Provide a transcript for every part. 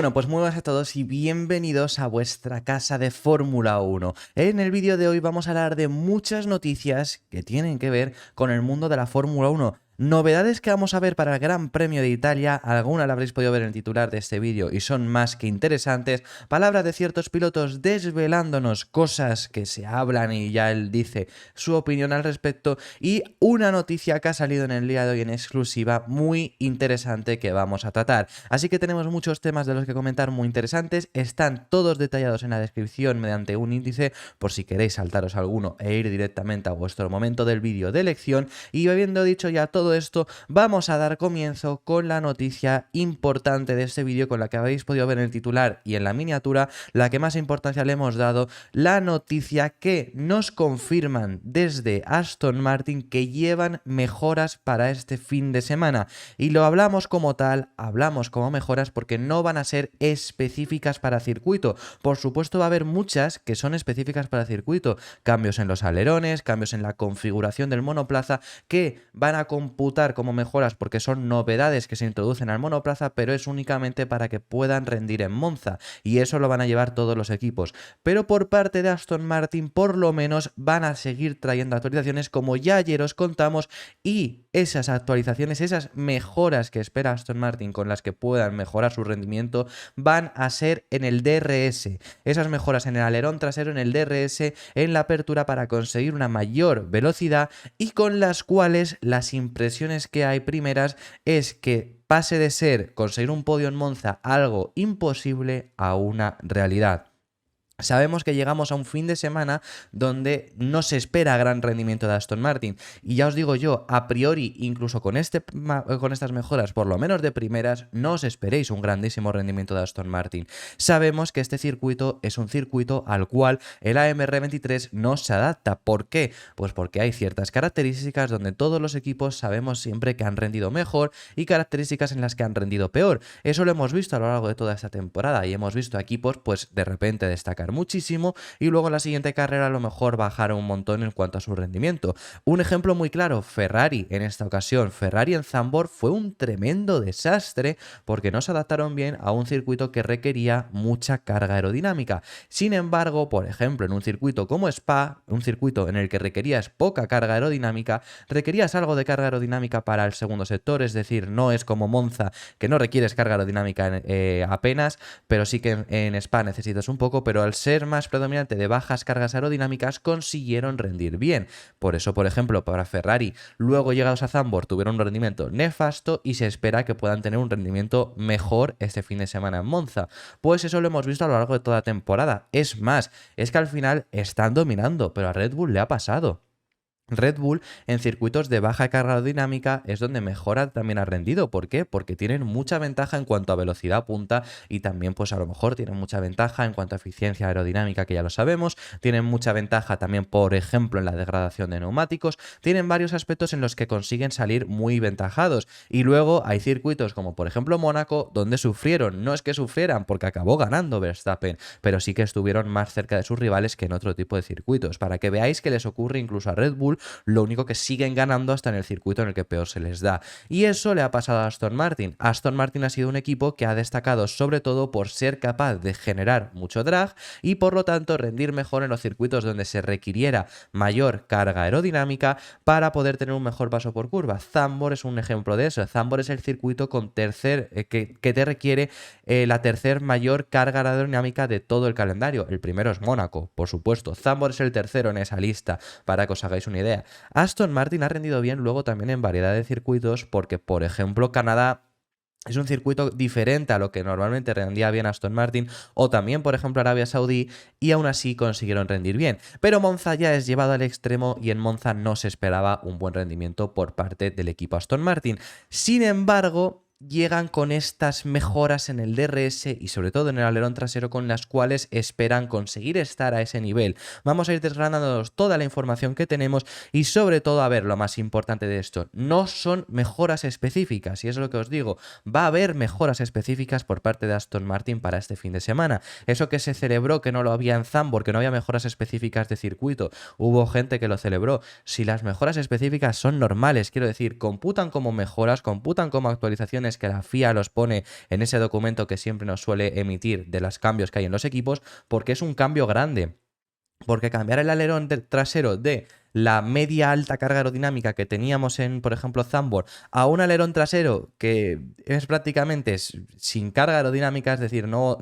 Bueno, pues muy buenas a todos y bienvenidos a vuestra casa de Fórmula 1. En el vídeo de hoy vamos a hablar de muchas noticias que tienen que ver con el mundo de la Fórmula 1. Novedades que vamos a ver para el Gran Premio de Italia, alguna la habréis podido ver en el titular de este vídeo y son más que interesantes, palabras de ciertos pilotos desvelándonos cosas que se hablan y ya él dice su opinión al respecto y una noticia que ha salido en el día de hoy en exclusiva muy interesante que vamos a tratar. Así que tenemos muchos temas de los que comentar muy interesantes, están todos detallados en la descripción mediante un índice por si queréis saltaros alguno e ir directamente a vuestro momento del vídeo de elección. Y habiendo dicho ya todo esto, vamos a dar comienzo con la noticia importante de este vídeo, con la que habéis podido ver en el titular y en la miniatura, la que más importancia le hemos dado, la noticia que nos confirman desde Aston Martin que llevan mejoras para este fin de semana. Y lo hablamos como tal, hablamos como mejoras porque no van a ser específicas para circuito. Por supuesto va a haber muchas que son específicas para circuito, cambios en los alerones, cambios en la configuración del monoplaza que van a computar como mejoras porque son novedades que se introducen al monoplaza, pero es únicamente para que puedan rendir en Monza y eso lo van a llevar todos los equipos. Pero por parte de Aston Martin por lo menos van a seguir trayendo actualizaciones como ya ayer os contamos, y esas actualizaciones, esas mejoras que espera Aston Martin con las que puedan mejorar su rendimiento van a ser en el DRS. Esas mejoras en el alerón trasero, en el DRS, en la apertura para conseguir una mayor velocidad y con las cuales las impresiones que hay primeras es que pase de ser conseguir un podio en Monza algo imposible a una realidad. Sabemos que llegamos a un fin de semana donde no se espera gran rendimiento de Aston Martin y ya os digo yo, a priori, incluso con estas mejoras, por lo menos de primeras, no os esperéis un grandísimo rendimiento de Aston Martin. Sabemos que este circuito es un circuito al cual el AMR23 no se adapta. ¿Por qué? Pues porque hay ciertas características donde todos los equipos sabemos siempre que han rendido mejor y características en las que han rendido peor. Eso lo hemos visto a lo largo de toda esta temporada y hemos visto equipos pues de repente destacar muchísimo y luego en la siguiente carrera a lo mejor bajar un montón en cuanto a su rendimiento. Un ejemplo muy claro, Ferrari en esta ocasión. Ferrari en Zandvoort fue un tremendo desastre porque no se adaptaron bien a un circuito que requería mucha carga aerodinámica. Sin embargo, por ejemplo, en un circuito como Spa, un circuito en el que requerías poca carga aerodinámica, requerías algo de carga aerodinámica para el segundo sector, es decir, no es como Monza que no requieres carga aerodinámica apenas, pero sí que en Spa necesitas un poco, pero al ser más predominante de bajas cargas aerodinámicas consiguieron rendir bien. Por eso, por ejemplo, para Ferrari, luego llegados a Zandvoort tuvieron un rendimiento nefasto y se espera que puedan tener un rendimiento mejor este fin de semana en Monza. Pues eso lo hemos visto a lo largo de toda la temporada. Es más, es que al final están dominando, pero a Red Bull le ha pasado. Red Bull en circuitos de baja carga aerodinámica es donde mejor también ha rendido. ¿Por qué? Porque tienen mucha ventaja en cuanto a velocidad punta y también pues a lo mejor tienen mucha ventaja en cuanto a eficiencia aerodinámica, que ya lo sabemos, tienen mucha ventaja también por ejemplo en la degradación de neumáticos, tienen varios aspectos en los que consiguen salir muy ventajados y luego hay circuitos como por ejemplo Mónaco donde sufrieron, no es que sufrieran porque acabó ganando Verstappen, pero sí que estuvieron más cerca de sus rivales que en otro tipo de circuitos, para que veáis que les ocurre incluso a Red Bull. Lo único que siguen ganando hasta en el circuito en el que peor se les da. Y eso le ha pasado a Aston Martin. Aston Martin ha sido un equipo que ha destacado sobre todo por ser capaz de generar mucho drag y por lo tanto rendir mejor en los circuitos donde se requiriera mayor carga aerodinámica para poder tener un mejor paso por curva. Zandvoort es un ejemplo de eso. Zandvoort es el circuito con que te requiere la tercer mayor carga aerodinámica de todo el calendario. El primero es Mónaco, por supuesto. Zandvoort es el tercero en esa lista, para que os hagáis una idea. Aston Martin ha rendido bien luego también en variedad de circuitos porque, por ejemplo, Canadá es un circuito diferente a lo que normalmente rendía bien Aston Martin, o también, por ejemplo, Arabia Saudí, y aún así consiguieron rendir bien. Pero Monza ya es llevado al extremo y en Monza no se esperaba un buen rendimiento por parte del equipo Aston Martin. Sin embargo, llegan con estas mejoras en el DRS y sobre todo en el alerón trasero con las cuales esperan conseguir estar a ese nivel. Vamos a ir desgranándonos toda la información que tenemos y sobre todo, a ver, lo más importante de esto, no son mejoras específicas y es lo que os digo, va a haber mejoras específicas por parte de Aston Martin para este fin de semana. Eso que se celebró que no lo había en Zandvoort, que no había mejoras específicas de circuito, hubo gente que lo celebró. Si las mejoras específicas son normales, quiero decir, computan como mejoras, computan como actualizaciones instrucciones que la FIA los pone en ese documento que siempre nos suele emitir de los cambios que hay en los equipos, porque es un cambio grande. Porque cambiar el alerón trasero de la media alta carga aerodinámica que teníamos en, por ejemplo, Zandvoort, a un alerón trasero que es prácticamente sin carga aerodinámica, es decir, no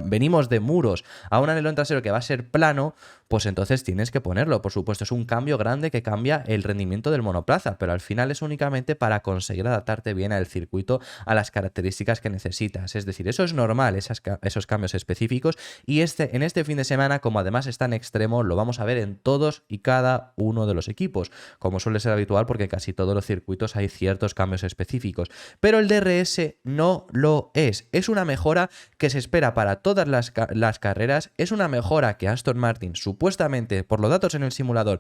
venimos de muros a un alerón trasero que va a ser plano, pues entonces tienes que ponerlo. Por supuesto, es un cambio grande que cambia el rendimiento del monoplaza, pero al final es únicamente para conseguir adaptarte bien al circuito, a las características que necesitas. Es decir, eso es normal, esos cambios específicos, y en este fin de semana, como además es tan extremo, lo vamos a ver en todos y cada uno de los equipos, como suele ser habitual, porque casi todos los circuitos hay ciertos cambios específicos. Pero el DRS no lo es. Es una mejora que se espera para todas las carreras. Es una mejora que Aston Martin, supuestamente, por los datos en el simulador,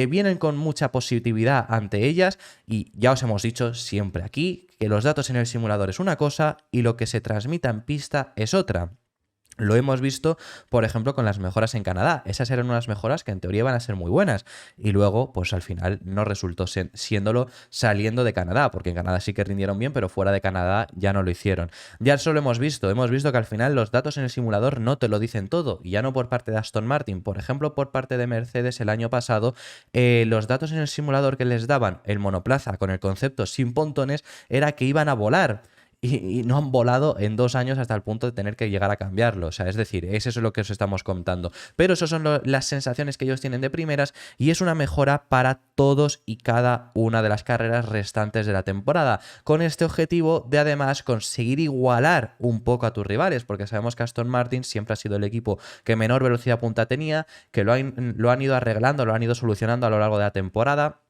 vienen con mucha positividad ante ellas, y ya os hemos dicho siempre aquí que los datos en el simulador es una cosa y lo que se transmita en pista es otra. Lo hemos visto, por ejemplo, con las mejoras en Canadá. Esas eran unas mejoras que en teoría iban a ser muy buenas. Y luego, pues al final no resultó siéndolo saliendo de Canadá, porque en Canadá sí que rindieron bien, pero fuera de Canadá ya no lo hicieron. Ya eso lo hemos visto. Hemos visto que al final los datos en el simulador no te lo dicen todo. Y ya no por parte de Aston Martin. Por ejemplo, por parte de Mercedes el año pasado, los datos en el simulador que les daban el monoplaza con el concepto sin pontones era que iban a volar. Y no han volado en 2 años hasta el punto de tener que llegar a cambiarlo. O sea, es decir, eso es lo que os estamos contando. Pero esas son las sensaciones que ellos tienen de primeras, y es una mejora para todos y cada una de las carreras restantes de la temporada, con este objetivo de además conseguir igualar un poco a tus rivales, porque sabemos que Aston Martin siempre ha sido el equipo que menor velocidad punta tenía, que lo han ido arreglando, lo han ido solucionando a lo largo de la temporada.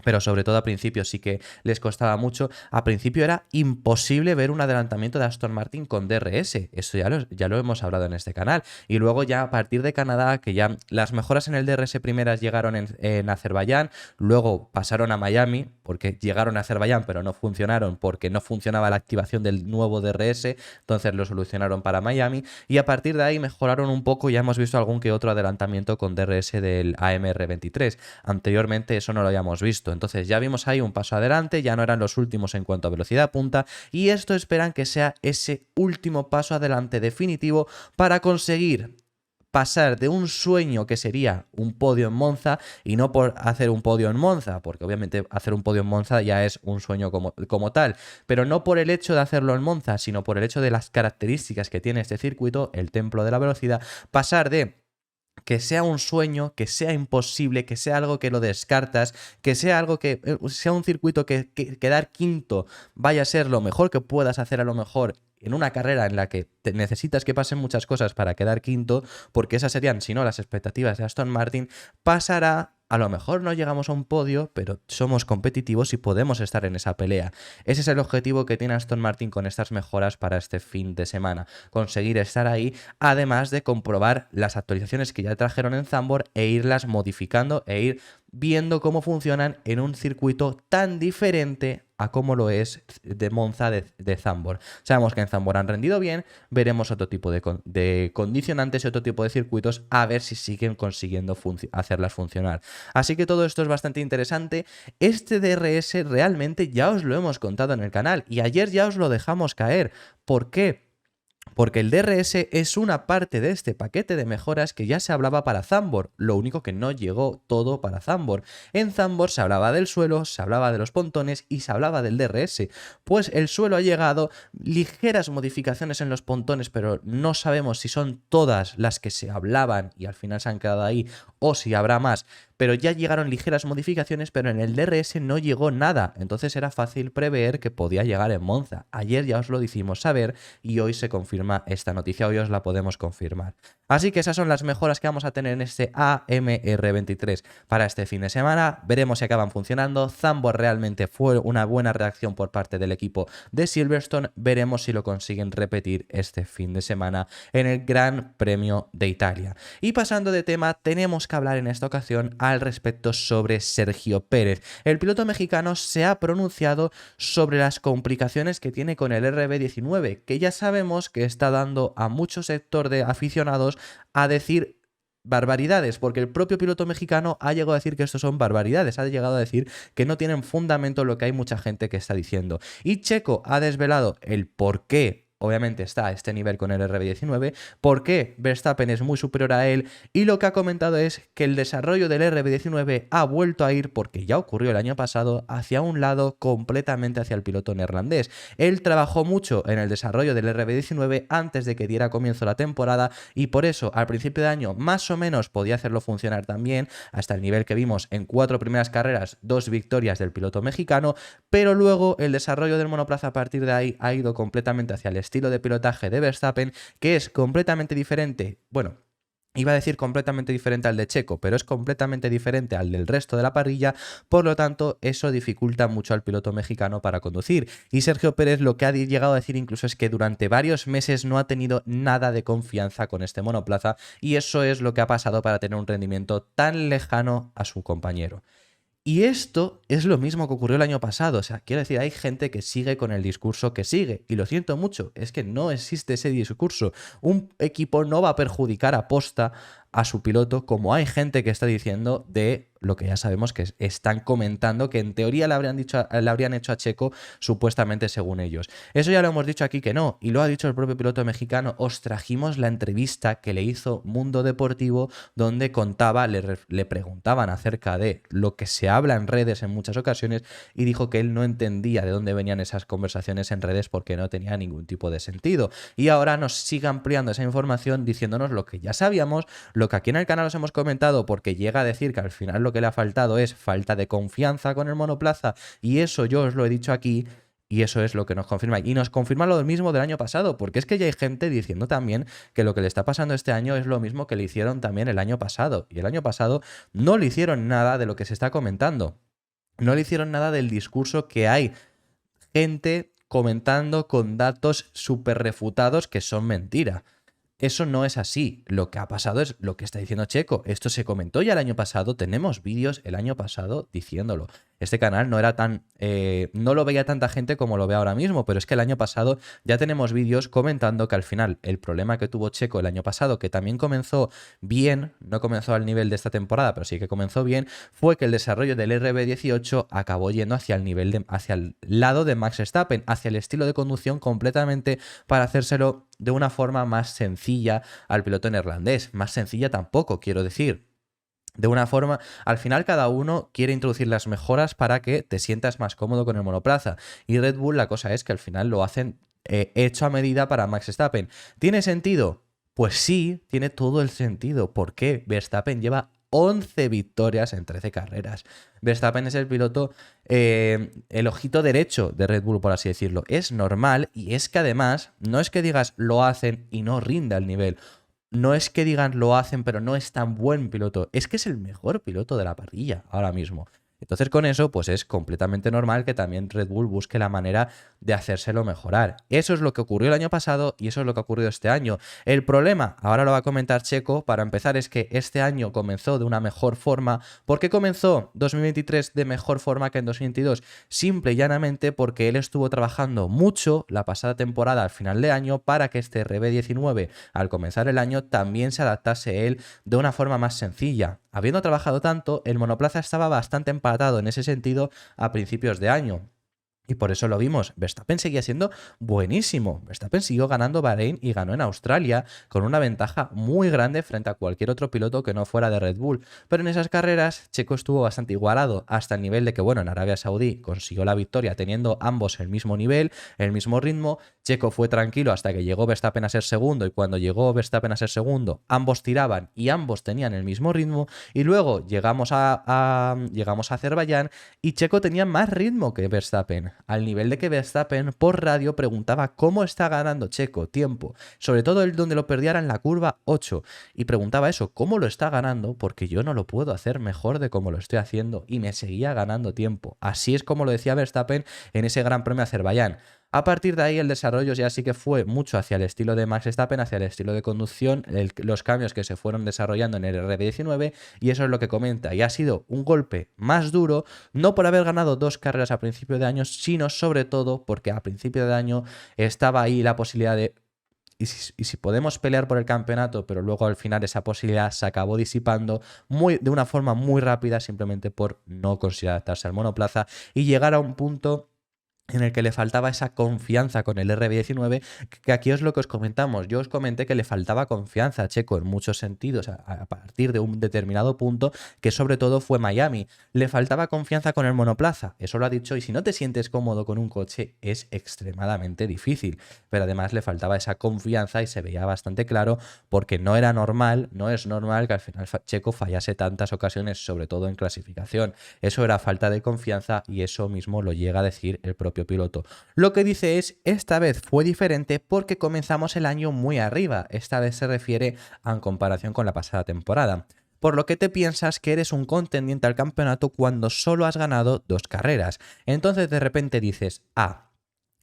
Pero sobre todo a principio sí que les costaba mucho. A principio era imposible ver un adelantamiento de Aston Martin con DRS. Eso ya lo hemos hablado en este canal. Y luego ya a partir de Canadá, que ya las mejoras en el DRS primeras llegaron en Azerbaiyán, luego pasaron a Miami, porque llegaron a Azerbaiyán pero no funcionaron, porque no funcionaba la activación del nuevo DRS, entonces lo solucionaron para Miami. Y a partir de ahí mejoraron un poco, ya hemos visto algún que otro adelantamiento con DRS del AMR23. Anteriormente eso no lo habíamos visto. Entonces ya vimos ahí un paso adelante, ya no eran los últimos en cuanto a velocidad punta, y esto esperan que sea ese último paso adelante definitivo para conseguir pasar de un sueño que sería un podio en Monza, y no por hacer un podio en Monza, porque obviamente hacer un podio en Monza ya es un sueño como tal, pero no por el hecho de hacerlo en Monza, sino por el hecho de las características que tiene este circuito, el templo de la velocidad, pasar de que sea un sueño, que sea imposible, que sea algo que lo descartas, que sea algo que sea un circuito que quedar quinto vaya a ser lo mejor que puedas hacer a lo mejor en una carrera en la que necesitas que pasen muchas cosas para quedar quinto, porque esas serían, si no, las expectativas de Aston Martin. Pasará, a lo mejor no llegamos a un podio, pero somos competitivos y podemos estar en esa pelea. Ese es el objetivo que tiene Aston Martin con estas mejoras para este fin de semana. Conseguir estar ahí, además de comprobar las actualizaciones que ya trajeron en Zandvoort e irlas modificando e ir viendo cómo funcionan en un circuito tan diferente a cómo lo es de Monza de Zandvoort. Sabemos que en Zandvoort han rendido bien, veremos otro tipo de condicionantes y otro tipo de circuitos, a ver si siguen consiguiendo hacerlas funcionar. Así que todo esto es bastante interesante. Este DRS realmente ya os lo hemos contado en el canal, y ayer ya os lo dejamos caer. ¿Por qué? Porque el DRS es una parte de este paquete de mejoras que ya se hablaba para Zandvoort, lo único que no llegó todo para Zandvoort. En Zandvoort se hablaba del suelo, se hablaba de los pontones y se hablaba del DRS. Pues el suelo ha llegado, ligeras modificaciones en los pontones, pero no sabemos si son todas las que se hablaban y al final se han quedado ahí, o si habrá más. Pero ya llegaron ligeras modificaciones, pero en el DRS no llegó nada, entonces era fácil prever que podía llegar en Monza. Ayer ya os lo hicimos saber y hoy se confirma esta noticia, hoy os la podemos confirmar. Así que esas son las mejoras que vamos a tener en este AMR23 para este fin de semana. Veremos si acaban funcionando. Zandvoort realmente fue una buena reacción por parte del equipo de Silverstone. Veremos si lo consiguen repetir este fin de semana en el Gran Premio de Italia. Y pasando de tema, tenemos que hablar en esta ocasión al respecto sobre Sergio Pérez. El piloto mexicano se ha pronunciado sobre las complicaciones que tiene con el RB19, que ya sabemos que está dando a mucho sector de aficionados a decir barbaridades, porque el propio piloto mexicano ha llegado a decir que esto son barbaridades, ha llegado a decir que no tienen fundamento lo que hay mucha gente que está diciendo. Y Checo ha desvelado el por qué. Obviamente está a este nivel con el RB19, por qué Verstappen es muy superior a él, y lo que ha comentado es que el desarrollo del RB19 ha vuelto a ir, porque ya ocurrió el año pasado, hacia un lado completamente hacia el piloto neerlandés. Él trabajó mucho en el desarrollo del RB19 antes de que diera comienzo la temporada y por eso al principio de año más o menos podía hacerlo funcionar también, hasta el nivel que vimos en 4 primeras carreras, 2 victorias del piloto mexicano, pero luego el desarrollo del monoplaza a partir de ahí ha ido completamente hacia el estilo de pilotaje de Verstappen, que es completamente diferente, bueno, iba a decir completamente diferente al de Checo, pero es completamente diferente al del resto de la parrilla, por lo tanto eso dificulta mucho al piloto mexicano para conducir. Y Sergio Pérez lo que ha llegado a decir incluso es que durante varios meses no ha tenido nada de confianza con este monoplaza y eso es lo que ha pasado para tener un rendimiento tan lejano a su compañero. Y esto es lo mismo que ocurrió el año pasado. O sea, quiero decir, hay gente que sigue con el discurso que sigue. Y lo siento mucho, es que no existe ese discurso. Un equipo no va a perjudicar a posta a su piloto, como hay gente que está diciendo de lo que ya sabemos que están comentando, que en teoría le habrían hecho a Checo, supuestamente según ellos. Eso ya lo hemos dicho aquí que no, y lo ha dicho el propio piloto mexicano. Os trajimos la entrevista que le hizo Mundo Deportivo, donde contaba, le preguntaban acerca de lo que se habla en redes en muchas ocasiones, y dijo que él no entendía de dónde venían esas conversaciones en redes porque no tenía ningún tipo de sentido. Y ahora nos sigue ampliando esa información diciéndonos lo que ya sabíamos, lo que aquí en el canal os hemos comentado, porque llega a decir que al final lo que le ha faltado es falta de confianza con el monoplaza, y eso yo os lo he dicho aquí, y eso es lo que nos confirma. Y nos confirma lo mismo del año pasado, porque es que ya hay gente diciendo también que lo que le está pasando este año es lo mismo que le hicieron también el año pasado, y el año pasado no le hicieron nada de lo que se está comentando, no le hicieron nada del discurso que hay gente comentando con datos súper refutados que son mentira. Eso no es así. Lo que ha pasado es lo que está diciendo Checo. Esto se comentó ya el año pasado. Tenemos vídeos el año pasado diciéndolo. Este canal no era tan... no lo veía tanta gente como lo ve ahora mismo, pero es que el año pasado ya tenemos vídeos comentando que al final el problema que tuvo Checo el año pasado, que también comenzó bien, no comenzó al nivel de esta temporada, pero sí que comenzó bien, fue que el desarrollo del RB18 acabó yendo hacia el nivel hacia el lado de Max Verstappen, hacia el estilo de conducción completamente para hacérselo de una forma más sencilla al piloto neerlandés. Más sencilla tampoco, quiero decir. De una forma, al final cada uno quiere introducir las mejoras para que te sientas más cómodo con el monoplaza. Y Red Bull la cosa es que al final lo hacen hecho a medida para Max Verstappen. ¿Tiene sentido? Pues sí, tiene todo el sentido. ¿Por qué? Verstappen lleva 11 victorias en 13 carreras. Verstappen es el piloto, el ojito derecho de Red Bull, por así decirlo. Es normal y es que además, no es que digas lo hacen y no rinda el nivel. No es que digan lo hacen, pero no es tan buen piloto. Es que es el mejor piloto de la parrilla ahora mismo. Entonces con eso, pues es completamente normal que también Red Bull busque la manera de hacérselo mejorar. Eso es lo que ocurrió el año pasado y eso es lo que ha ocurrido este año. El problema, ahora lo va a comentar Checo, para empezar, es que este año comenzó de una mejor forma. ¿Por qué comenzó 2023 de mejor forma que en 2022? Simple y llanamente porque él estuvo trabajando mucho la pasada temporada al final de año para que este RB19 al comenzar el año también se adaptase él de una forma más sencilla. Habiendo trabajado tanto, el monoplaza estaba bastante empatado en ese sentido a principios de año. Y por eso lo vimos. Verstappen seguía siendo buenísimo. Verstappen siguió ganando Bahrein y ganó en Australia con una ventaja muy grande frente a cualquier otro piloto que no fuera de Red Bull. Pero en esas carreras Checo estuvo bastante igualado hasta el nivel de que, bueno, en Arabia Saudí consiguió la victoria teniendo ambos el mismo nivel, el mismo ritmo. Checo fue tranquilo hasta que llegó Verstappen a ser segundo y cuando llegó Verstappen a ser segundo ambos tiraban y ambos tenían el mismo ritmo. Y luego llegamos a Azerbaiyán y Checo tenía más ritmo que Verstappen. Al nivel de que Verstappen por radio preguntaba cómo está ganando Checo tiempo, sobre todo el donde lo perdiera en la curva 8, y preguntaba eso, ¿cómo lo está ganando? Porque yo no lo puedo hacer mejor de cómo lo estoy haciendo, y me seguía ganando tiempo. Así es como lo decía Verstappen en ese Gran Premio de Azerbaiyán. A partir de ahí el desarrollo ya sí que fue mucho hacia el estilo de Max Verstappen, hacia el estilo de conducción, los cambios que se fueron desarrollando en el RB19 y eso es lo que comenta. Y ha sido un golpe más duro, no por haber ganado 2 carreras a principio de año, sino sobre todo porque a principio de año estaba ahí la posibilidad de y si podemos pelear por el campeonato, pero luego al final esa posibilidad se acabó disipando de una forma muy rápida simplemente por no conseguir adaptarse al monoplaza y llegar a un punto en el que le faltaba esa confianza con el RB19, que aquí es lo que os comentamos. Yo os comenté que le faltaba confianza a Checo en muchos sentidos a partir de un determinado punto, que sobre todo fue Miami. Le faltaba confianza con el monoplaza, eso lo ha dicho, y si no te sientes cómodo con un coche es extremadamente difícil. Pero además le faltaba esa confianza y se veía bastante claro porque no era normal, no es normal que al final Checo fallase tantas ocasiones, sobre todo en clasificación. Eso era falta de confianza y eso mismo lo llega a decir el propio piloto. Lo que dice es, esta vez fue diferente porque comenzamos el año muy arriba. Esta vez se refiere en comparación con la pasada temporada. Por lo que te piensas que eres un contendiente al campeonato cuando solo has ganado 2 carreras. Entonces de repente dices,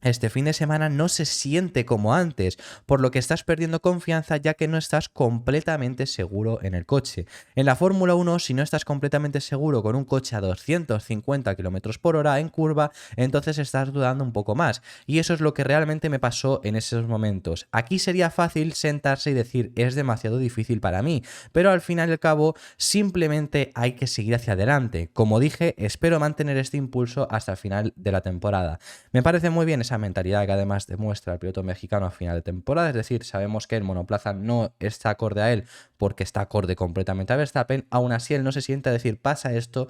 este fin de semana no se siente como antes, por lo que estás perdiendo confianza ya que no estás completamente seguro en el coche. En la Fórmula 1, si no estás completamente seguro con un coche a 250 km por hora en curva, entonces estás dudando un poco más. Y eso es lo que realmente me pasó en esos momentos. Aquí sería fácil sentarse y decir, es demasiado difícil para mí, pero al final y al cabo simplemente hay que seguir hacia adelante. Como dije, espero mantener este impulso hasta el final de la temporada. Me parece muy bien esa mentalidad que además demuestra el piloto mexicano a final de temporada, es decir, sabemos que el monoplaza no está acorde a él porque está acorde completamente a Verstappen, aún así él no se siente a decir pasa esto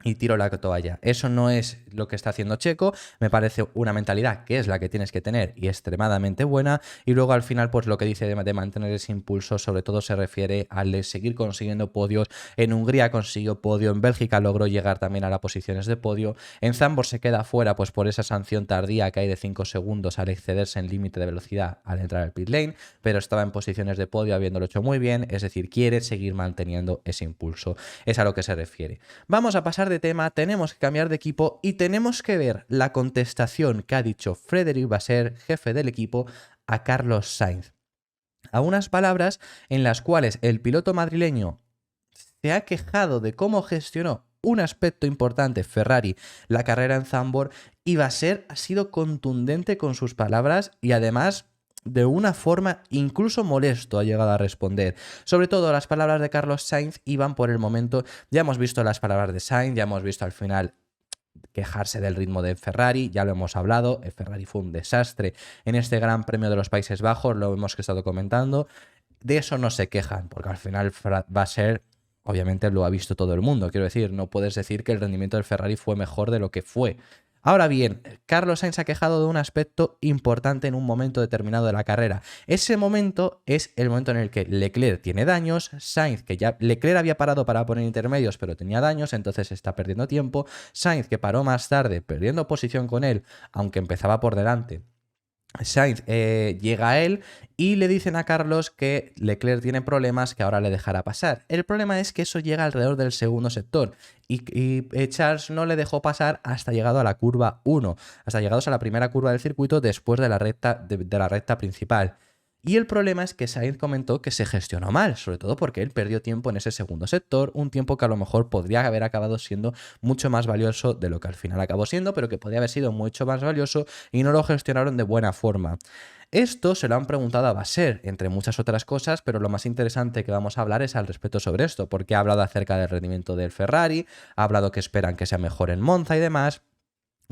y tiro la toalla. Eso no es lo que está haciendo Checo, me parece una mentalidad que es la que tienes que tener y extremadamente buena, y luego al final pues lo que dice de mantener ese impulso sobre todo se refiere al de seguir consiguiendo podios. En Hungría consiguió podio, en Bélgica logró llegar también a las posiciones de podio, en Zandvoort se queda fuera pues por esa sanción tardía que hay de 5 segundos al excederse en límite de velocidad al entrar al pit lane, pero estaba en posiciones de podio habiéndolo hecho muy bien, es decir, quiere seguir manteniendo ese impulso, es a lo que se refiere. Vamos a pasar de tema, tenemos que cambiar de equipo y tenemos que ver la contestación que ha dicho Frédéric Vasseur, jefe del equipo, a Carlos Sainz. A unas palabras en las cuales el piloto madrileño se ha quejado de cómo gestionó un aspecto importante Ferrari la carrera en Zandvoort, y Vasseur ha sido contundente con sus palabras y además de una forma incluso molesto ha llegado a responder. Sobre todo las palabras de Carlos Sainz iban por el momento, ya hemos visto las palabras de Sainz, ya hemos visto al final quejarse del ritmo de Ferrari, ya lo hemos hablado, el Ferrari fue un desastre en este Gran Premio de los Países Bajos, lo hemos estado comentando, de eso no se quejan, porque al final va a ser, obviamente lo ha visto todo el mundo, quiero decir, no puedes decir que el rendimiento del Ferrari fue mejor de lo que fue. Ahora bien, Carlos Sainz ha quejado de un aspecto importante en un momento determinado de la carrera. Ese momento es el momento en el que Leclerc tiene daños, Sainz, que ya Leclerc había parado para poner intermedios pero tenía daños, entonces está perdiendo tiempo, Sainz que paró más tarde perdiendo posición con él, aunque empezaba por delante. Sainz llega a él y le dicen a Carlos que Leclerc tiene problemas, que ahora le dejará pasar. El problema es que eso llega alrededor del segundo sector y Charles no le dejó pasar hasta llegado a la curva 1, hasta llegados a la primera curva del circuito después de la recta principal. Y el problema es que Sainz comentó que se gestionó mal, sobre todo porque él perdió tiempo en ese segundo sector, un tiempo que a lo mejor podría haber acabado siendo mucho más valioso de lo que al final acabó siendo, pero que podría haber sido mucho más valioso y no lo gestionaron de buena forma. Esto se lo han preguntado a Vasseur, entre muchas otras cosas, pero lo más interesante que vamos a hablar es al respecto sobre esto, porque ha hablado acerca del rendimiento del Ferrari, ha hablado que esperan que sea mejor en Monza y demás.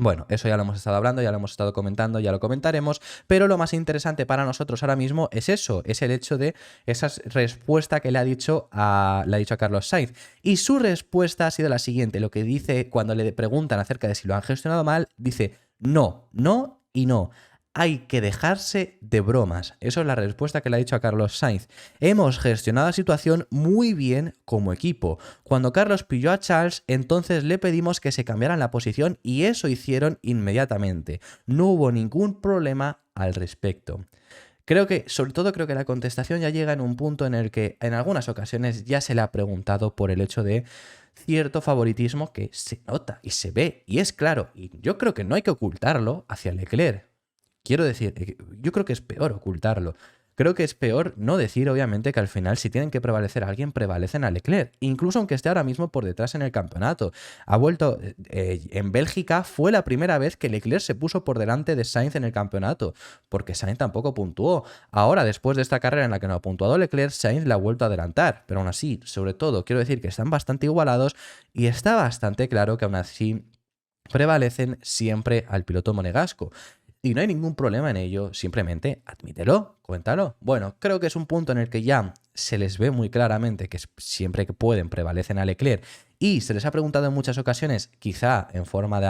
Bueno, eso ya lo hemos estado hablando, ya lo hemos estado comentando, ya lo comentaremos, pero lo más interesante para nosotros ahora mismo es eso, es el hecho de esa respuesta que le ha dicho a Carlos Sainz. Y su respuesta ha sido la siguiente, lo que dice cuando le preguntan acerca de si lo han gestionado mal, dice no, no y no. Hay que dejarse de bromas. Eso es la respuesta que le ha dicho a Carlos Sainz. Hemos gestionado la situación muy bien como equipo. Cuando Carlos pilló a Charles, entonces le pedimos que se cambiaran la posición y eso hicieron inmediatamente. No hubo ningún problema al respecto. Sobre todo creo que la contestación ya llega en un punto en el que en algunas ocasiones ya se le ha preguntado por el hecho de cierto favoritismo que se nota y se ve y es claro. Y yo creo que no hay que ocultarlo hacia Leclerc. Quiero decir, yo creo que es peor ocultarlo. creo que es peor no decir, obviamente, que al final si tienen que prevalecer a alguien, prevalecen a Leclerc, incluso aunque esté ahora mismo por detrás en el campeonato. Ha vuelto, en Bélgica fue la primera vez que Leclerc se puso por delante de Sainz en el campeonato, porque Sainz tampoco puntuó. Ahora, después de esta carrera en la que no ha puntuado Leclerc, Sainz la ha vuelto a adelantar, pero aún así, sobre todo, quiero decir que están bastante igualados y está bastante claro que aún así prevalecen siempre al piloto monegasco. Y no hay ningún problema en ello, simplemente admítelo, cuéntalo. Bueno, creo que es un punto en el que ya se les ve muy claramente que siempre que pueden prevalecen a Leclerc y se les ha preguntado en muchas ocasiones, quizá en forma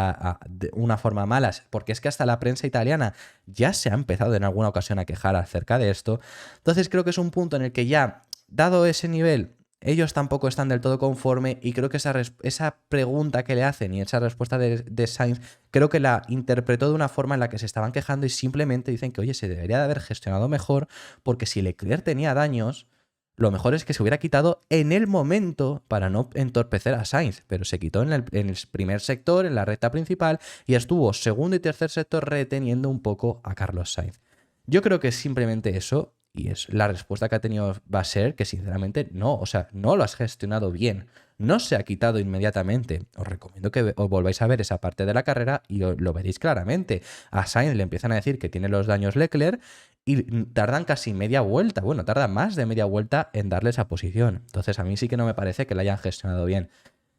de una forma mala, porque es que hasta la prensa italiana ya se ha empezado en alguna ocasión a quejar acerca de esto. Entonces creo que es un punto en el que ya, dado ese nivel, ellos tampoco están del todo conforme y creo que esa pregunta que le hacen y esa respuesta de Sainz creo que la interpretó de una forma en la que se estaban quejando y simplemente dicen que, oye, se debería de haber gestionado mejor porque si Leclerc tenía daños, lo mejor es que se hubiera quitado en el momento para no entorpecer a Sainz, pero se quitó en el primer sector, en la recta principal y estuvo segundo y tercer sector reteniendo un poco a Carlos Sainz. Yo creo que es simplemente eso. Y es la respuesta que ha tenido va a ser que sinceramente no, o sea, no lo has gestionado bien, no se ha quitado inmediatamente. Os recomiendo que os volváis a ver esa parte de la carrera y lo veréis claramente. A Sainz le empiezan a decir que tiene los daños Leclerc y tardan casi media vuelta, bueno, tarda más de media vuelta en darle esa posición. Entonces a mí sí que no me parece que la hayan gestionado bien,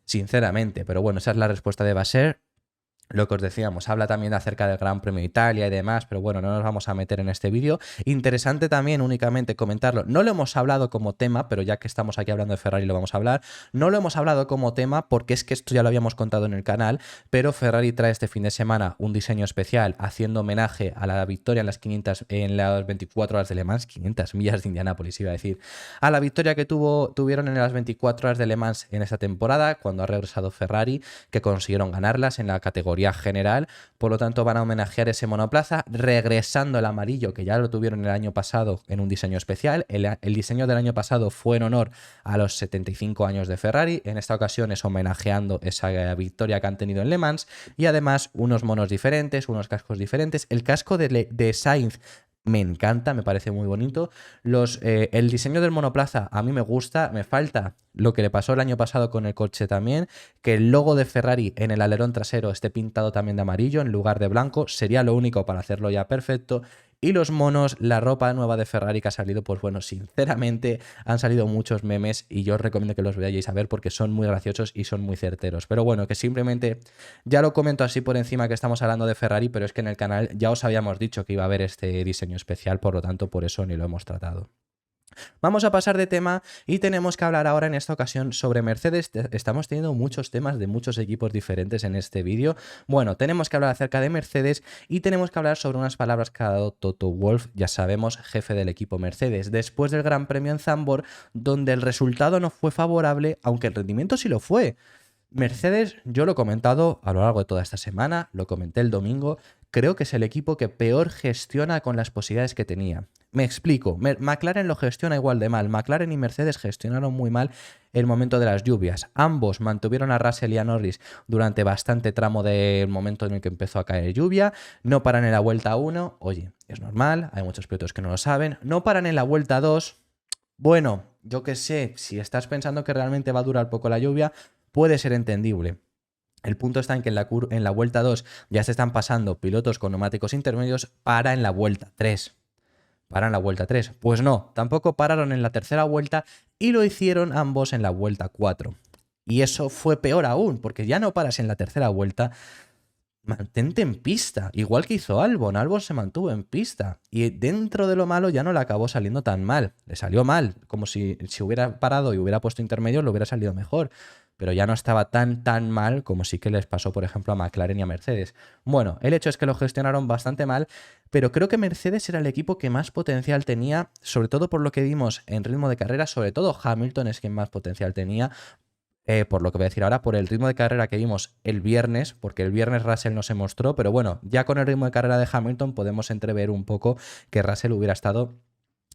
sinceramente, pero bueno, esa es la respuesta de Vasser. Lo que os decíamos, habla también acerca del Gran Premio de Italia y demás, pero bueno, no nos vamos a meter en este vídeo. Interesante también únicamente comentarlo. No lo hemos hablado como tema, pero ya que estamos aquí hablando de Ferrari lo vamos a hablar. No lo hemos hablado como tema porque es que esto ya lo habíamos contado en el canal, pero Ferrari trae este fin de semana un diseño especial haciendo homenaje a la victoria en las 24 horas de Le Mans, 500 millas de Indianápolis iba a decir, a la victoria que tuvieron en las 24 horas de Le Mans en esta temporada, cuando ha regresado Ferrari, que consiguieron ganarlas en la categoría general, por lo tanto van a homenajear ese monoplaza regresando el amarillo que ya lo tuvieron el año pasado en un diseño especial. El diseño del año pasado fue en honor a los 75 años de Ferrari, en esta ocasión es homenajeando esa victoria que han tenido en Le Mans y además unos monos diferentes, unos cascos diferentes. El casco de Sainz me encanta, me parece muy bonito. El diseño del monoplaza a mí me gusta, me falta lo que le pasó el año pasado con el coche también, que el logo de Ferrari en el alerón trasero esté pintado también de amarillo en lugar de blanco, sería lo único para hacerlo ya perfecto. Y los monos, la ropa nueva de Ferrari que ha salido, pues bueno, sinceramente han salido muchos memes y yo os recomiendo que los veáis a ver porque son muy graciosos y son muy certeros. Pero bueno, que simplemente ya lo comento así por encima que estamos hablando de Ferrari, pero es que en el canal ya os habíamos dicho que iba a haber este diseño especial, por lo tanto por eso ni lo hemos tratado. Vamos a pasar de tema y tenemos que hablar ahora en esta ocasión sobre Mercedes. Estamos teniendo muchos temas de muchos equipos diferentes en este vídeo. Bueno, tenemos que hablar acerca de Mercedes y tenemos que hablar sobre unas palabras que ha dado Toto Wolff, ya sabemos, jefe del equipo Mercedes, después del Gran Premio en Zandvoort, donde el resultado no fue favorable, aunque el rendimiento sí lo fue. Mercedes, yo lo he comentado a lo largo de toda esta semana, lo comenté el domingo, creo que es el equipo que peor gestiona con las posibilidades que tenía. Me explico, McLaren lo gestiona igual de mal, McLaren y Mercedes gestionaron muy mal el momento de las lluvias. Ambos mantuvieron a Russell y a Norris durante bastante tramo del momento en el que empezó a caer lluvia, no paran en la vuelta 1, oye, es normal, hay muchos pilotos que no lo saben, no paran en la vuelta 2, bueno, yo qué sé, si estás pensando que realmente va a durar poco la lluvia, puede ser entendible. El punto está en que en la vuelta 2 ya se están pasando pilotos con neumáticos intermedios para en la vuelta 3. Para en la vuelta 3. Pues no, tampoco pararon en la tercera vuelta y lo hicieron ambos en la vuelta 4. Y eso fue peor aún, porque ya no paras en la tercera vuelta, mantente en pista, igual que hizo Albon. Albon se mantuvo en pista y dentro de lo malo ya no le acabó saliendo tan mal. Le salió mal, como si hubiera parado y hubiera puesto intermedio le hubiera salido mejor. Pero ya no estaba tan mal como sí que les pasó, por ejemplo, a McLaren y a Mercedes. Bueno, el hecho es que lo gestionaron bastante mal, pero creo que Mercedes era el equipo que más potencial tenía, sobre todo por lo que vimos en ritmo de carrera, sobre todo Hamilton es quien más potencial tenía, por lo que voy a decir ahora, por el ritmo de carrera que vimos el viernes, porque el viernes Russell no se mostró, pero bueno, ya con el ritmo de carrera de Hamilton podemos entrever un poco que Russell hubiera estado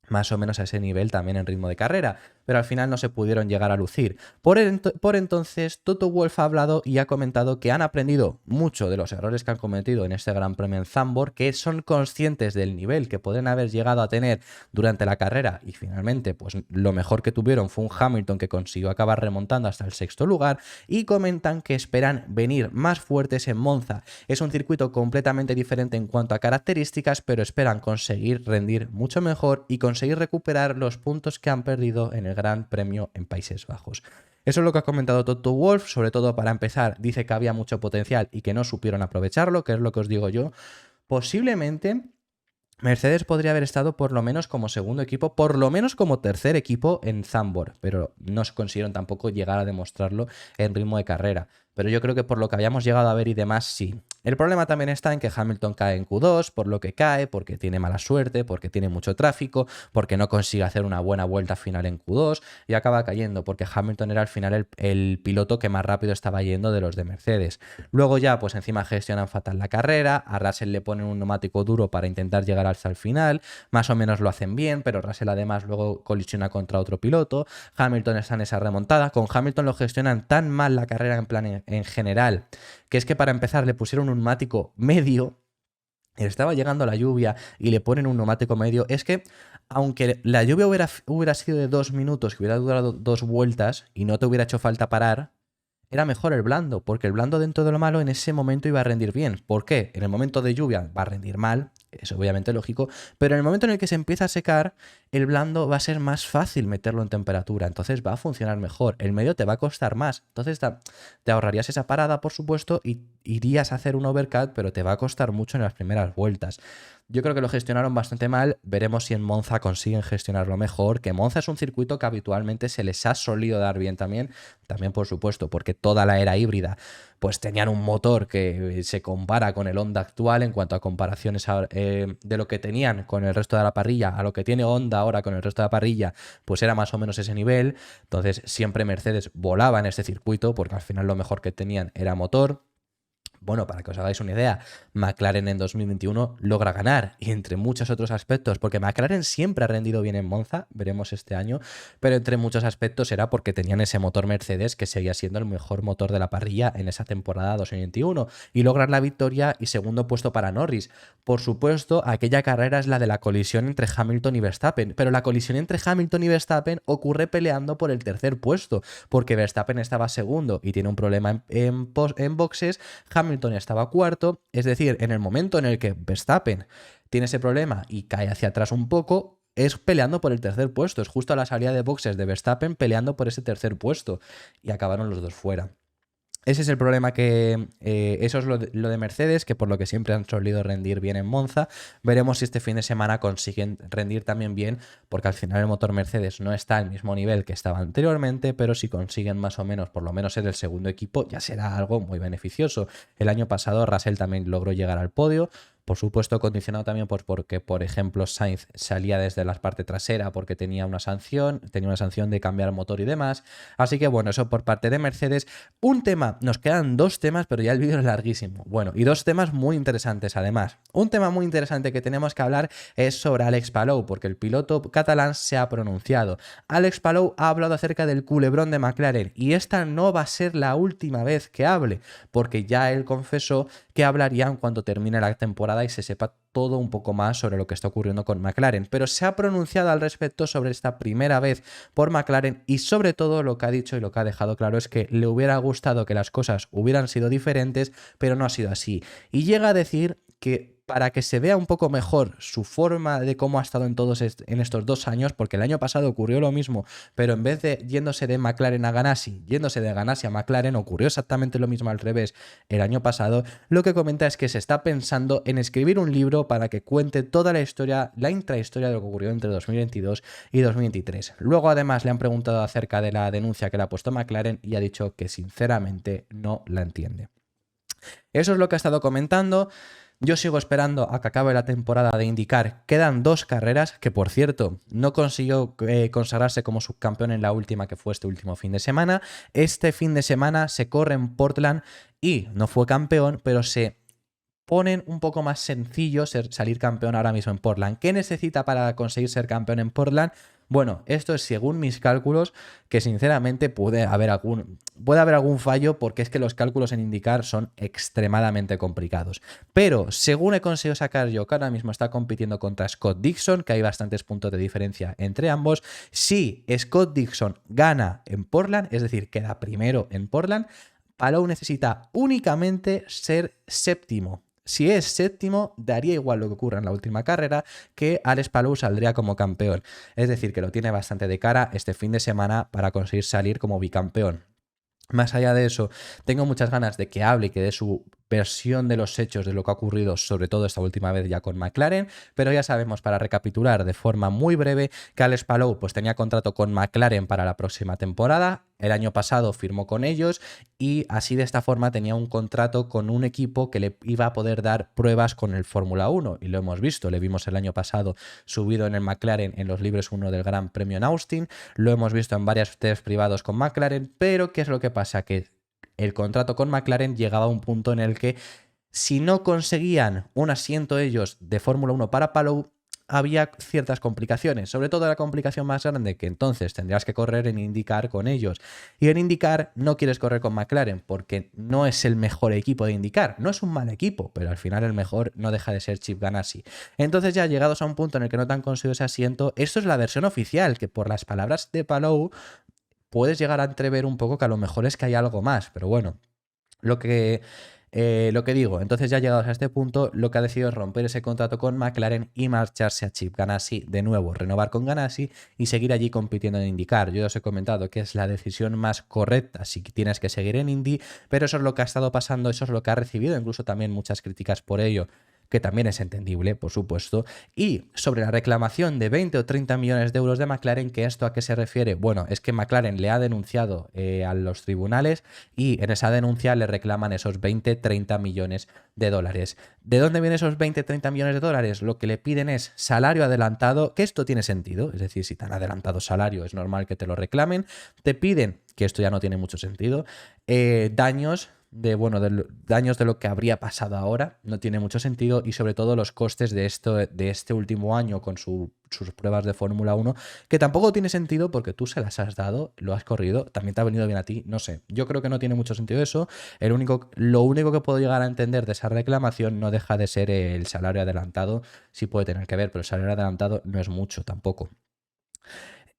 más o menos a ese nivel también en ritmo de carrera, pero al final no se pudieron llegar a lucir. Por entonces, Toto Wolff ha hablado y ha comentado que han aprendido mucho de los errores que han cometido en este Gran Premio en Zandvoort, que son conscientes del nivel que pueden haber llegado a tener durante la carrera y finalmente, pues lo mejor que tuvieron fue un Hamilton que consiguió acabar remontando hasta el sexto lugar y comentan que esperan venir más fuertes en Monza. Es un circuito completamente diferente en cuanto a características, pero esperan conseguir rendir mucho mejor y conseguir recuperar los puntos que han perdido en el Gran Premio en Países Bajos. Eso es lo que ha comentado Toto Wolff, sobre todo para empezar, dice que había mucho potencial y que no supieron aprovecharlo, que es lo que os digo yo. Posiblemente Mercedes podría haber estado por lo menos como segundo equipo, por lo menos como tercer equipo en Zandvoort, pero no consiguieron tampoco llegar a demostrarlo en ritmo de carrera. Pero yo creo que por lo que habíamos llegado a ver y demás, sí. El problema también está en que Hamilton cae en Q2, por lo que cae, porque tiene mala suerte, porque tiene mucho tráfico, porque no consigue hacer una buena vuelta final en Q2 y acaba cayendo, porque Hamilton era al final el piloto que más rápido estaba yendo de los de Mercedes. Luego ya, pues encima gestionan fatal la carrera, a Russell le ponen un neumático duro para intentar llegar hasta el final, más o menos lo hacen bien, pero Russell además luego colisiona contra otro piloto, Hamilton está en esa remontada, con Hamilton lo gestionan tan mal la carrera en plan en general, que es que para empezar le pusieron un neumático medio, estaba llegando la lluvia y le ponen un neumático medio, es que aunque la lluvia hubiera sido de 2 minutos, que hubiera durado 2 vueltas y no te hubiera hecho falta parar, era mejor el blando, porque el blando dentro de lo malo en ese momento iba a rendir bien. ¿Por qué? En el momento de lluvia va a rendir mal, es obviamente lógico, pero en el momento en el que se empieza a secar, el blando va a ser más fácil meterlo en temperatura, entonces va a funcionar mejor. El medio te va a costar más, entonces te ahorrarías esa parada, por supuesto, y irías a hacer un overcut, pero te va a costar mucho en las primeras vueltas. Yo creo que lo gestionaron bastante mal, veremos si en Monza consiguen gestionarlo mejor, que Monza es un circuito que habitualmente se les ha solido dar bien también por supuesto, porque toda la era híbrida pues tenían un motor que se compara con el Honda actual en cuanto a comparaciones de lo que tenían con el resto de la parrilla a lo que tiene Honda ahora con el resto de la parrilla, pues era más o menos ese nivel. Entonces siempre Mercedes volaba en este circuito porque al final lo mejor que tenían era motor. Bueno, para que os hagáis una idea, McLaren en 2021 logra ganar, y entre muchos otros aspectos, porque McLaren siempre ha rendido bien en Monza, veremos este año, pero entre muchos aspectos era porque tenían ese motor Mercedes que seguía siendo el mejor motor de la parrilla en esa temporada 2021, y logran la victoria y segundo puesto para Norris. Por supuesto, aquella carrera es la de la colisión entre Hamilton y Verstappen, pero la colisión entre Hamilton y Verstappen ocurre peleando por el tercer puesto, porque Verstappen estaba segundo y tiene un problema en boxes, Hamilton estaba cuarto, es decir, en el momento en el que Verstappen tiene ese problema y cae hacia atrás un poco, es peleando por el tercer puesto, es justo a la salida de boxes de Verstappen peleando por ese tercer puesto y acabaron los dos fuera. Ese es el problema eso es lo de Mercedes, que por lo que siempre han solido rendir bien en Monza. Veremos si este fin de semana consiguen rendir también bien, porque al final el motor Mercedes no está al mismo nivel que estaba anteriormente, pero si consiguen más o menos, por lo menos ser el segundo equipo, ya será algo muy beneficioso. El año pasado Russell también logró llegar al podio, por supuesto condicionado también porque, por ejemplo, Sainz salía desde la parte trasera porque tenía una sanción de cambiar motor y demás. Así que bueno, eso por parte de Mercedes. Un tema, nos quedan 2 temas, pero ya el vídeo es larguísimo. Bueno, y 2 temas muy interesantes además. Un tema muy interesante que tenemos que hablar es sobre Alex Palou, porque el piloto catalán se ha pronunciado. Alex Palou ha hablado acerca del culebrón de McLaren y esta no va a ser la última vez que hable, porque ya él confesó que hablarían cuando termine la temporada y se sepa todo un poco más sobre lo que está ocurriendo con McLaren, pero se ha pronunciado al respecto sobre esta primera vez por McLaren y sobre todo lo que ha dicho y lo que ha dejado claro es que le hubiera gustado que las cosas hubieran sido diferentes, pero no ha sido así. Y llega a decir que para que se vea un poco mejor su forma de cómo ha estado en estos 2 años, porque el año pasado ocurrió lo mismo, pero en vez de yéndose de McLaren a Ganassi, yéndose de Ganassi a McLaren, ocurrió exactamente lo mismo al revés el año pasado. Lo que comenta es que se está pensando en escribir un libro para que cuente toda la historia, la intrahistoria de lo que ocurrió entre 2022 y 2023. Luego además le han preguntado acerca de la denuncia que le ha puesto McLaren y ha dicho que sinceramente no la entiende. Eso es lo que ha estado comentando. Yo sigo esperando a que acabe la temporada de IndyCar. Quedan 2 carreras, que por cierto, no consiguió consagrarse como subcampeón en la última, que fue este último fin de semana. Este fin de semana se corre en Portland y no fue campeón, pero se ponen un poco más sencillo salir campeón ahora mismo en Portland. ¿Qué necesita para conseguir ser campeón en Portland? Bueno, esto es según mis cálculos, que sinceramente puede haber algún fallo porque es que los cálculos en IndyCar son extremadamente complicados. Pero según he conseguido sacar yo, que ahora mismo está compitiendo contra Scott Dixon, que hay bastantes puntos de diferencia entre ambos, si Scott Dixon gana en Portland, es decir, queda primero en Portland, Palou necesita únicamente ser séptimo. Si es séptimo, daría igual lo que ocurra en la última carrera, que Alex Palou saldría como campeón. Es decir, que lo tiene bastante de cara este fin de semana para conseguir salir como bicampeón. Más allá de eso, tengo muchas ganas de que hable y que dé su versión de los hechos de lo que ha ocurrido, sobre todo esta última vez ya con McLaren, pero ya sabemos, para recapitular de forma muy breve, que Alex Palou pues tenía contrato con McLaren para la próxima temporada, el año pasado firmó con ellos y así de esta forma tenía un contrato con un equipo que le iba a poder dar pruebas con el Fórmula 1 y lo hemos visto, le vimos el año pasado subido en el McLaren en los Libres 1 del Gran Premio en Austin, lo hemos visto en varios test privados con McLaren, pero ¿qué es lo que pasa? Que el contrato con McLaren llegaba a un punto en el que si no conseguían un asiento ellos de Fórmula 1 para Palou, había ciertas complicaciones, sobre todo la complicación más grande, que entonces tendrías que correr en IndyCar con ellos. Y en IndyCar no quieres correr con McLaren porque no es el mejor equipo de IndyCar, no es un mal equipo, pero al final el mejor no deja de ser Chip Ganassi. Entonces ya llegados a un punto en el que no te han conseguido ese asiento, esto es la versión oficial, que por las palabras de Palou puedes llegar a entrever un poco que a lo mejor es que hay algo más, pero bueno, lo que digo, entonces ya llegados a este punto, lo que ha decidido es romper ese contrato con McLaren y marcharse a Chip Ganassi de nuevo, renovar con Ganassi y seguir allí compitiendo en IndyCar. Yo os he comentado que es la decisión más correcta si tienes que seguir en Indy, pero eso es lo que ha estado pasando, eso es lo que ha recibido, incluso también muchas críticas por ello, que también es entendible, por supuesto. Y sobre la reclamación de 20 o 30 millones de euros de McLaren, ¿que esto a qué se refiere? Bueno, es que McLaren le ha denunciado a los tribunales y en esa denuncia le reclaman esos 20-30 millones de dólares. ¿De dónde vienen esos 20-30 millones de dólares? Lo que le piden es salario adelantado, que esto tiene sentido, es decir, si te han adelantado salario es normal que te lo reclamen, te piden, que esto ya no tiene mucho sentido, daños daños de lo que habría pasado ahora, no tiene mucho sentido, y sobre todo los costes de este último año con sus pruebas de Fórmula 1, que tampoco tiene sentido porque tú se las has dado, lo has corrido, también te ha venido bien a ti, no sé, yo creo que no tiene mucho sentido eso, lo único que puedo llegar a entender de esa reclamación no deja de ser el salario adelantado, sí puede tener que ver, pero el salario adelantado no es mucho tampoco.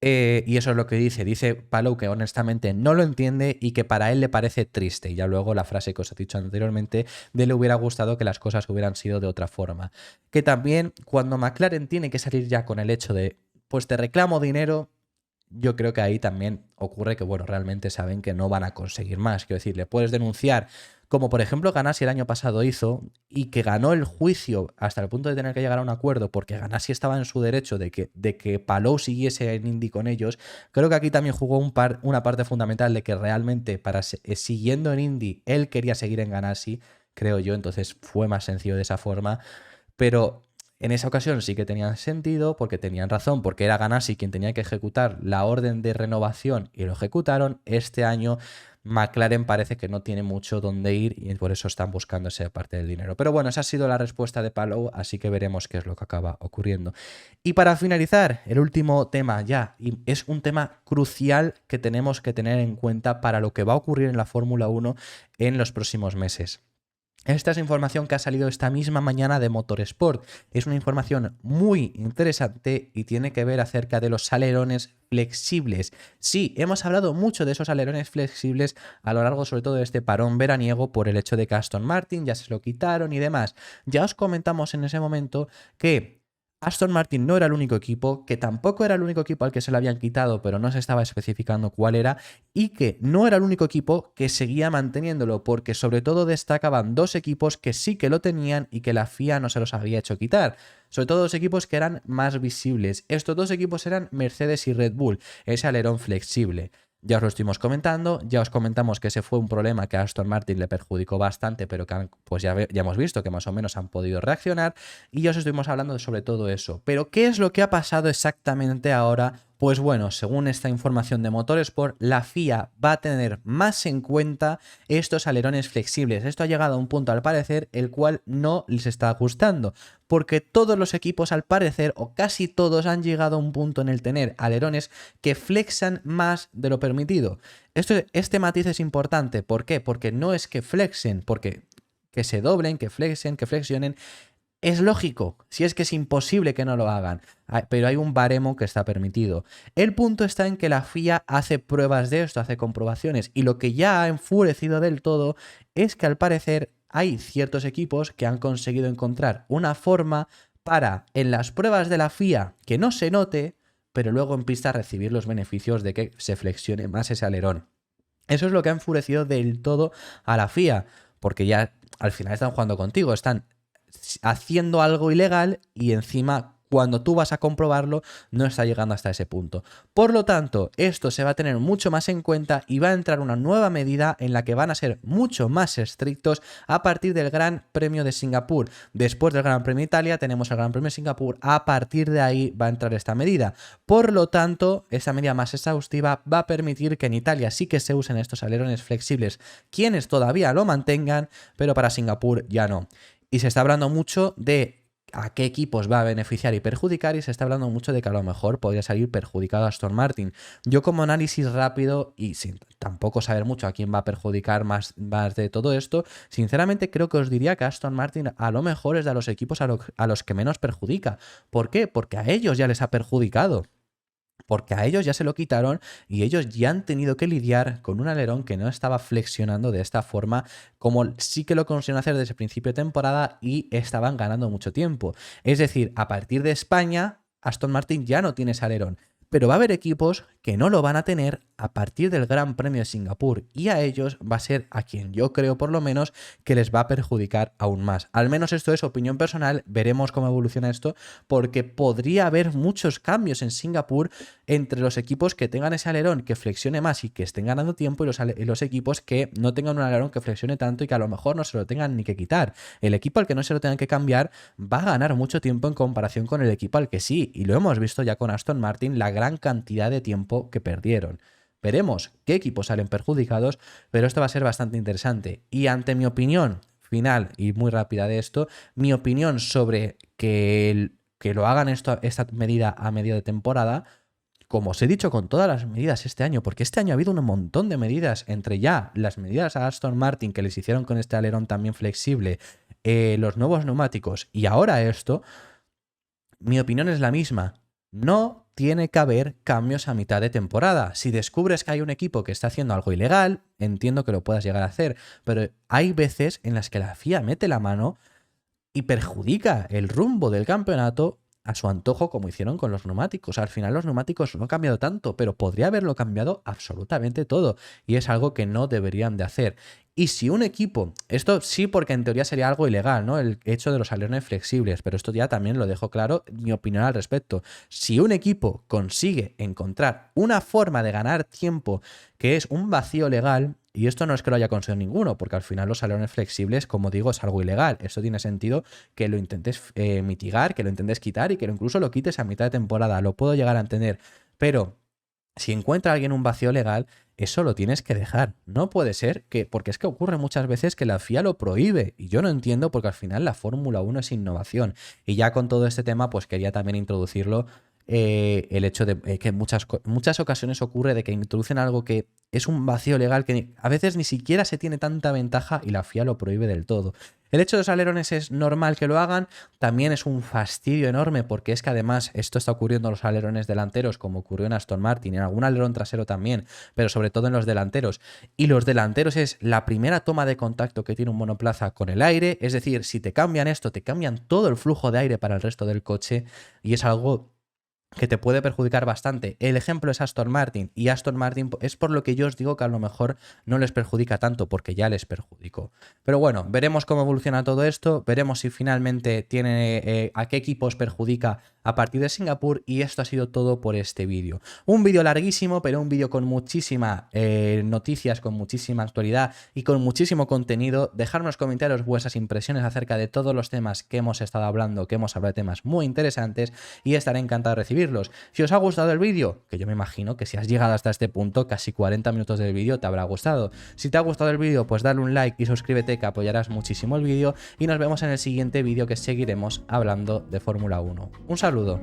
Y eso es lo que dice Palou, que honestamente no lo entiende y que para él le parece triste. Y ya luego la frase que os he dicho anteriormente, de le hubiera gustado que las cosas hubieran sido de otra forma. Que también cuando McLaren tiene que salir ya con el hecho de, pues te reclamo dinero, yo creo que ahí también ocurre que, bueno, realmente saben que no van a conseguir más. Quiero decir, le puedes denunciar, como por ejemplo Ganassi el año pasado hizo, y que ganó el juicio hasta el punto de tener que llegar a un acuerdo porque Ganassi estaba en su derecho de que Palou siguiese en Indy con ellos. Creo que aquí también jugó una parte fundamental de que realmente siguiendo en Indy él quería seguir en Ganassi, creo yo, entonces fue más sencillo de esa forma. Pero en esa ocasión sí que tenían sentido porque tenían razón, porque era Ganassi quien tenía que ejecutar la orden de renovación y lo ejecutaron. Este año McLaren parece que no tiene mucho dónde ir y por eso están buscando esa parte del dinero. Pero bueno, esa ha sido la respuesta de Palou, así que veremos qué es lo que acaba ocurriendo. Y para finalizar, el último tema ya, y es un tema crucial que tenemos que tener en cuenta para lo que va a ocurrir en la Fórmula 1 en los próximos meses. Esta es información que ha salido esta misma mañana de Motorsport. Es una información muy interesante y tiene que ver acerca de los alerones flexibles. Sí, hemos hablado mucho de esos alerones flexibles a lo largo sobre todo de este parón veraniego por el hecho de que Aston Martin ya se lo quitaron y demás. Ya os comentamos en ese momento que Aston Martin no era el único equipo, que tampoco era el único equipo al que se lo habían quitado, pero no se estaba especificando cuál era, y que no era el único equipo que seguía manteniéndolo, porque sobre todo destacaban dos equipos que sí que lo tenían y que la FIA no se los había hecho quitar. Sobre todo dos equipos que eran más visibles. Estos dos equipos eran Mercedes y Red Bull, ese alerón flexible. Ya os lo estuvimos comentando, ya os comentamos que ese fue un problema que a Aston Martin le perjudicó bastante, pero que pues ya hemos visto que más o menos han podido reaccionar y ya os estuvimos hablando sobre todo eso. Pero ¿qué es lo que ha pasado exactamente ahora Pues bueno, según esta información de Motorsport, la FIA va a tener más en cuenta estos alerones flexibles. Esto ha llegado a un punto, al parecer, el cual no les está gustando, porque todos los equipos, al parecer, o casi todos, han llegado a un punto en el tener alerones que flexan más de lo permitido. Este matiz es importante. ¿Por qué? Porque no es que flexen, porque que se doblen, que flexen, que flexionen. Es lógico, si es que es imposible que no lo hagan, pero hay un baremo que está permitido. El punto está en que la FIA hace pruebas de esto, hace comprobaciones, y lo que ya ha enfurecido del todo es que al parecer hay ciertos equipos que han conseguido encontrar una forma para, en las pruebas de la FIA, que no se note, pero luego en pista recibir los beneficios de que se flexione más ese alerón. Eso es lo que ha enfurecido del todo a la FIA, porque ya al final están jugando contigo, están haciendo algo ilegal y encima cuando tú vas a comprobarlo no está llegando hasta ese punto. Por lo tanto, esto se va a tener mucho más en cuenta y va a entrar una nueva medida en la que van a ser mucho más estrictos a partir del Gran Premio de Singapur. Después del Gran Premio de Italia tenemos el Gran Premio de Singapur, a partir de ahí va a entrar esta medida. Por lo tanto, esta medida más exhaustiva va a permitir que en Italia sí que se usen estos alerones flexibles, quienes todavía lo mantengan, pero para Singapur ya no. Y se está hablando mucho de a qué equipos va a beneficiar y perjudicar, y se está hablando mucho de que a lo mejor podría salir perjudicado a Aston Martin. Yo, como análisis rápido y sin tampoco saber mucho a quién va a perjudicar más de todo esto, sinceramente creo que os diría que Aston Martin a lo mejor es de los equipos a los que menos perjudica. ¿Por qué? Porque a ellos ya les ha perjudicado. Porque a ellos ya se lo quitaron y ellos ya han tenido que lidiar con un alerón que no estaba flexionando de esta forma como sí que lo consiguieron hacer desde el principio de temporada y estaban ganando mucho tiempo. Es decir, a partir de España, Aston Martin ya no tiene ese alerón. Pero va a haber equipos que no lo van a tener a partir del Gran Premio de Singapur y a ellos va a ser a quien yo creo por lo menos que les va a perjudicar aún más. Al menos esto es opinión personal, veremos cómo evoluciona esto porque podría haber muchos cambios en Singapur entre los equipos que tengan ese alerón que flexione más y que estén ganando tiempo y los equipos que no tengan un alerón que flexione tanto y que a lo mejor no se lo tengan ni que quitar. El equipo al que no se lo tengan que cambiar va a ganar mucho tiempo en comparación con el equipo al que sí, y lo hemos visto ya con Aston Martin, la gran cantidad de tiempo que perdieron. Veremos qué equipos salen perjudicados, pero esto va a ser bastante interesante. Y ante mi opinión final y muy rápida de esto, mi opinión sobre que lo hagan esta medida a medio de temporada, como os he dicho con todas las medidas este año, porque este año ha habido un montón de medidas, entre ya las medidas a Aston Martin que les hicieron con este alerón también flexible, los nuevos neumáticos y ahora esto, mi opinión es la misma. No tiene que haber cambios a mitad de temporada. Si descubres que hay un equipo que está haciendo algo ilegal, entiendo que lo puedas llegar a hacer, pero hay veces en las que la FIA mete la mano y perjudica el rumbo del campeonato a su antojo, como hicieron con los neumáticos. Al final los neumáticos no han cambiado tanto, pero podría haberlo cambiado absolutamente todo, y es algo que no deberían de hacer. Y si un equipo, esto sí porque en teoría sería algo ilegal, ¿no? El hecho de los alerones flexibles, pero esto ya también lo dejo claro, mi opinión al respecto. Si un equipo consigue encontrar una forma de ganar tiempo que es un vacío legal, y esto no es que lo haya conseguido ninguno, porque al final los alerones flexibles, como digo, es algo ilegal. Esto tiene sentido que lo intentes mitigar, que lo intentes quitar y que incluso lo quites a mitad de temporada. Lo puedo llegar a entender, pero si encuentra alguien un vacío legal, eso lo tienes que dejar. No puede ser que, porque es que ocurre muchas veces que la FIA lo prohíbe y yo no entiendo porque al final la Fórmula 1 es innovación. Y ya con todo este tema, pues quería también introducirlo. El hecho de que en muchas ocasiones ocurre de que introducen algo que es un vacío legal que a veces ni siquiera se tiene tanta ventaja y la FIA lo prohíbe del todo. El hecho de los alerones es normal que lo hagan, también es un fastidio enorme porque es que además esto está ocurriendo en los alerones delanteros como ocurrió en Aston Martin, en algún alerón trasero también, pero sobre todo en los delanteros. Y los delanteros es la primera toma de contacto que tiene un monoplaza con el aire, es decir, si te cambian esto, te cambian todo el flujo de aire para el resto del coche y es algo que te puede perjudicar bastante. El ejemplo es Aston Martin, y Aston Martin es por lo que yo os digo que a lo mejor no les perjudica tanto, porque ya les perjudicó. Pero bueno, veremos cómo evoluciona todo esto, veremos si finalmente tiene a qué equipos perjudica a partir de Singapur, y esto ha sido todo por este vídeo. Un vídeo larguísimo, pero un vídeo con muchísimas noticias, con muchísima actualidad y con muchísimo contenido. Dejadme en los comentarios vuestras impresiones acerca de todos los temas que hemos estado hablando, que hemos hablado de temas muy interesantes, y estaré encantado de recibirlos. Si os ha gustado el vídeo, que yo me imagino que si has llegado hasta este punto, casi 40 minutos del vídeo, te habrá gustado. Si te ha gustado el vídeo, pues dale un like y suscríbete, que apoyarás muchísimo el vídeo, y nos vemos en el siguiente vídeo, que seguiremos hablando de Fórmula 1. Un saludo.